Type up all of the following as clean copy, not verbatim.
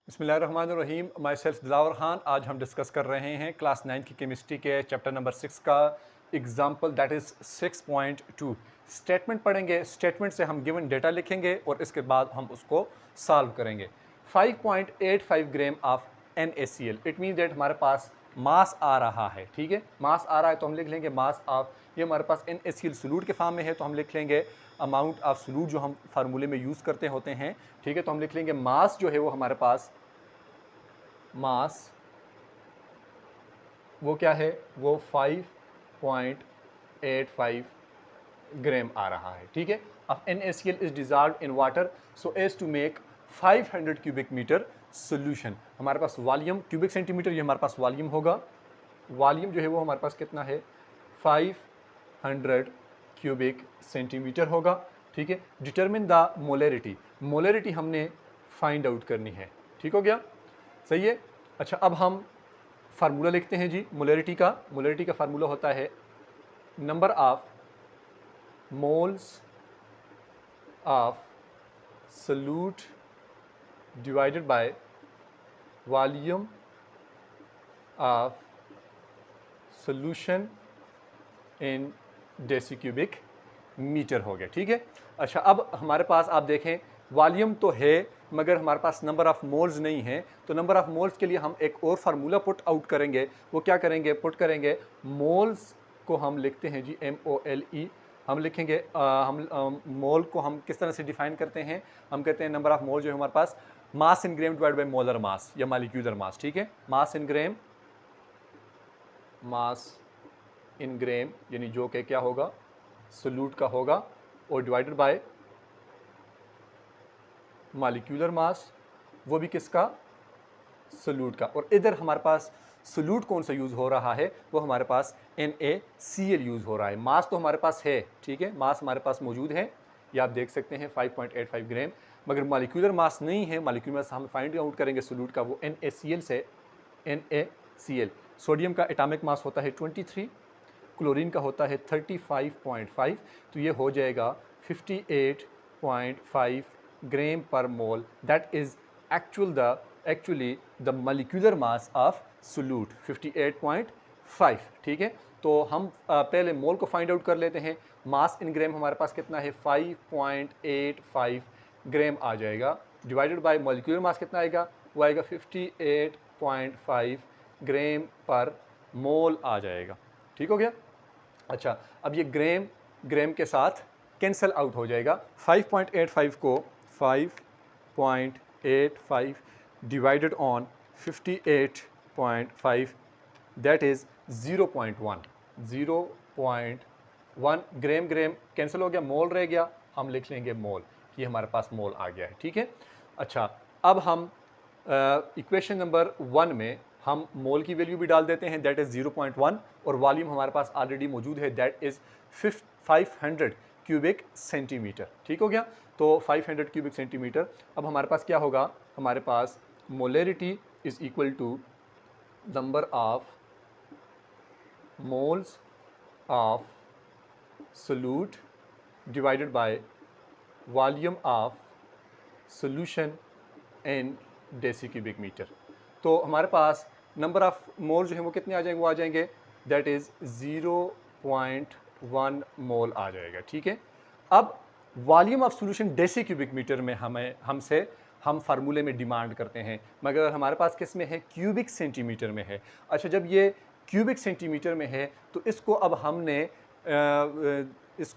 बिस्मिल्लाहिर्रहमानिर्रहीम। My self Dilawar Khan. आज हम डिस्कस कर रहे हैं क्लास 9 की केमिस्ट्री के चैप्टर नंबर 6 का एग्जाम्पल दैट इज़ 6.2। स्टेटमेंट पढ़ेंगे, स्टेटमेंट से हम गिवन डेटा लिखेंगे और इसके बाद हम उसको सॉल्व करेंगे। 5.85 gram of NaCl, it mean that हमारे पास मास आ रहा है। ठीक है, मास आ रहा है तो हम लिख लेंगे मास ऑफ, ये हमारे पास NaCl सोल्यूट के फॉर्म में है तो हम लिख लेंगे अमाउंट ऑफ सोल्यूट जो हम फार्मूले में यूज़ करते होते हैं। ठीक है, तो हम लिख लेंगे मास जो है वो हमारे पास मास वो क्या है, वो 5.85 ग्राम आ रहा है। ठीक है, अब NaCl is dissolved in water so as to make 500 cubic metre solution. हमारे पास वॉल्यूम क्यूबिक सेंटीमीटर, ये हमारे पास वॉल्यूम होगा। वॉल्यूम जो है वो हमारे पास कितना है, 500 क्यूबिक सेंटीमीटर होगा। ठीक है, डिटरमिन द मोलरिटी, मोलरिटी हमने फाइंड आउट करनी है। ठीक हो गया, सही है। अच्छा, अब हम फार्मूला लिखते हैं जी मोलरिटी का। मोलरिटी का फार्मूला होता है number of moles of solute divided by volume of solution in deci cubic metre हो गया। ठीक है, अच्छा अब हमारे पास आप देखें वॉल्यूम तो है मगर हमारे पास नंबर ऑफ मोल्स नहीं है, तो नंबर ऑफ मोल्स के लिए हम एक और फार्मूला पुट आउट करेंगे। वो क्या करेंगे, पुट करेंगे मोल्स को हम लिखते हैं जी MOLE। हम लिखेंगे हम मोल को हम किस तरह से डिफाइन करते हैं, हम कहते हैं नंबर ऑफ मोल जो है हमारे पास mass in gram divide by molar mass या मॉलिक्यूलर मास। ठीक है, मास इन ग्राम, मास इन ग्राम यानी जो कि क्या होगा, सोल्यूट का होगा, और डिवाइडेड बाय मॉलिक्यूलर मास, वो भी किसका, सोल्यूट का। और इधर हमारे पास सोल्यूट कौन सा यूज़ हो रहा है, वो हमारे पास NaCl यूज़ हो रहा है। मास तो हमारे पास है, ठीक है, मास हमारे पास मौजूद है, ये आप देख सकते हैं 5.85 ग्राम, मगर मॉलिक्यूलर मास नहीं है। मॉलिक्यूलर मास हम फाइंड आउट करेंगे सोल्यूट का, वो NaCl से NaCl। सोडियम का एटॉमिक मास होता है 23, क्लोरीन का होता है 35.5, तो ये हो जाएगा 58.5 gram per mole. That is actually the molecular mass of solute 58.5। ठीक है, तो हम पहले मोल को फाइंड आउट कर लेते हैं। मास इन ग्राम हमारे पास कितना है, 5.85 ग्राम आ जाएगा, डिवाइडेड बाय मॉलिक्यूलर मास कितना आएगा, वो आएगा 58.5 ग्राम पर मोल आ जाएगा। ठीक हो गया। अच्छा, अब ये ग्राम ग्राम के साथ कैंसल आउट हो जाएगा। 5.85 को 5.85 divided on 58.5 that is 0.1। 0.1 gram gram cancel हो गया, मोल रह गया, हम लिख लेंगे मोल, ये हमारे पास मोल आ गया है। ठीक है, अच्छा अब हम इक्वेशन नंबर 1 में हम मोल की वैल्यू भी डाल देते हैं, दैट इज़ 0.1, और वॉल्यूम हमारे पास ऑलरेडी मौजूद है, दैट इज़ 500 क्यूबिक सेंटीमीटर। ठीक हो गया, तो 500 क्यूबिक सेंटीमीटर। अब हमारे पास क्या होगा, हमारे पास molarity is equal to number of moles of solute divided by volume of solution in deci cubic metre. तो हमारे पास नंबर ऑफ मोल जो है वो कितने आ जाएंगे, वो आ जाएंगे दैट इज़ 0.1 मोल आ जाएगा। ठीक है, अब volume of solution deci cubic metre में हम फार्मूले में डिमांड करते हैं, मगर हमारे पास किस में है, क्यूबिक सेंटीमीटर में है। अच्छा, जब ये क्यूबिक सेंटीमीटर में है तो इसको अब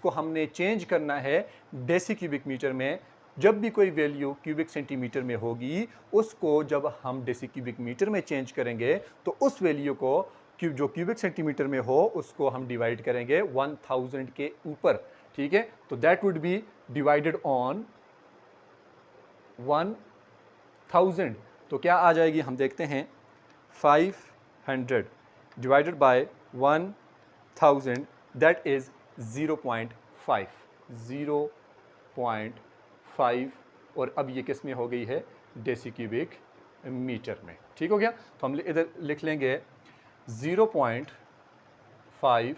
हमने चेंज करना है डेसी क्यूबिक मीटर में। जब भी कोई वैल्यू क्यूबिक सेंटीमीटर में होगी, उसको जब हम डेसी क्यूबिक मीटर में चेंज करेंगे तो उस वैल्यू को जो क्यूबिक सेंटीमीटर में हो उसको हम डिवाइड करेंगे 1000 के ऊपर। ठीक है, तो that would be divided on 1000, तो क्या आ जाएगी, हम देखते हैं 500 डिवाइडेड बाय 1000 दैट इज 0.5। 0.5, और अब ये किस में हो गई है, डेसी क्यूबिक मीटर में। ठीक हो गया, तो हम इधर लिख लेंगे 0.5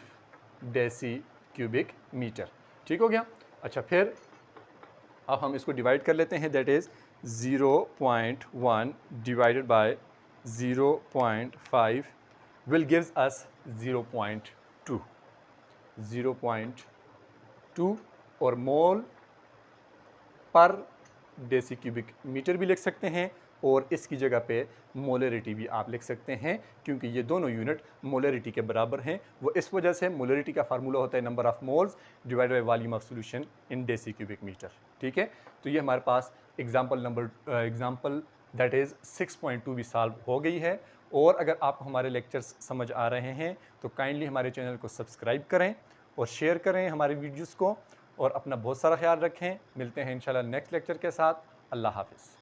डेसी क्यूबिक मीटर। ठीक हो गया। अच्छा, फिर अब हम इसको डिवाइड कर लेते हैं, that is 0.1 divided by 0.5 will gives us 0.2 और मोल पर डेसी क्यूबिक मीटर भी लिख सकते हैं और इसकी जगह पे मोलरिटी भी आप लिख सकते हैं, क्योंकि ये दोनों यूनिट मोलरिटी के बराबर हैं। वो इस वजह से मोलरिटी का फार्मूला होता है number of moles divided by volume of solution in deci cubic metre. ठीक है, तो ये हमारे पास एग्जाम्पल दैट इज़ 6.2 भी सॉल्व हो गई है। और अगर आप हमारे लेक्चर्स समझ आ रहे हैं तो काइंडली हमारे चैनल को सब्सक्राइब करें और शेयर करें हमारे वीडियोज़ को, और अपना बहुत सारा ख्याल रखें। मिलते हैं इंशाल्लाह नेक्स्ट लेक्चर के साथ। अल्लाह हाफ़िज़।